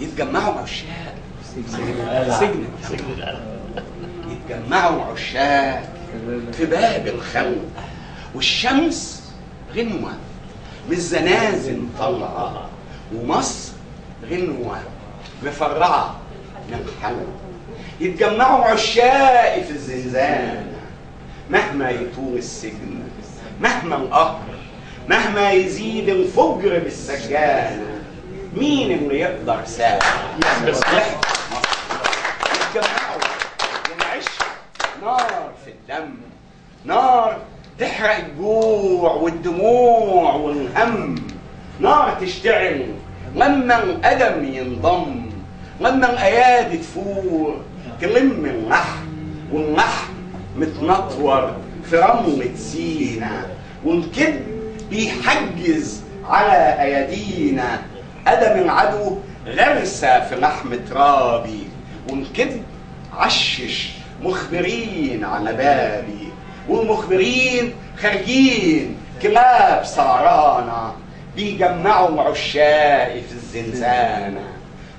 يتجمعوا عشاق سجن يتجمعوا عشاق في باب الخلق، والشمس غنوة من الزنازل طلعة، ومصر غنوة مفرعة من حلق. يتجمعوا عشاق في الزنزانة مهما يطول السجن، مهما القهر، مهما يزيد الفجر بالسجانة، مين اللي يقدر ساعة يتجمعوا ونعيش نار في الدم، نار تحرق الجوع والدموع والهم، نار تشتعل لما القدم ينضم، لما الايادي تفور تلم اللحم، واللحم متنطور في رملة سينا، والكذب بيحجز على ايادينا، قدم العدو غرسة في لحم ترابي، والكذب عشش مخبرين على بابي، والمخبرين خارجين كلاب سهرانة بيجمعوا عشاقي في الزنزانة،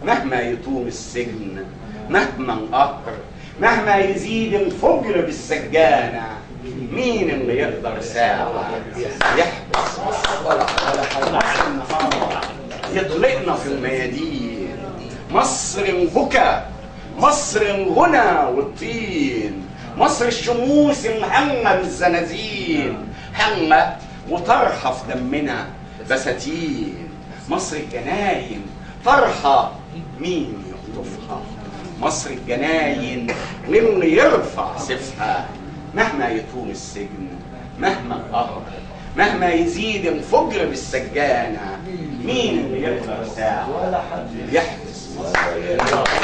مهما يطول السجن، مهما القهر، مهما يزيد الفجر بالسجانة، مين اللي يقدر ساعة يحبس ولا يطلقنا في الميادين؟ مصر البكا، مصر الغنى والطين، مصر الشموس الهمة بالزنازين، همة وطرحة في دمنا بساتين، مصر الجناين فرحة مين يخطفها؟ مصر الجناين للي يرفع سيفها، مهما يطول السجن، مهما القهر، مهما يزيد الفجر بالسجانة، مين اللي يقدر ساعة يحبس مصر؟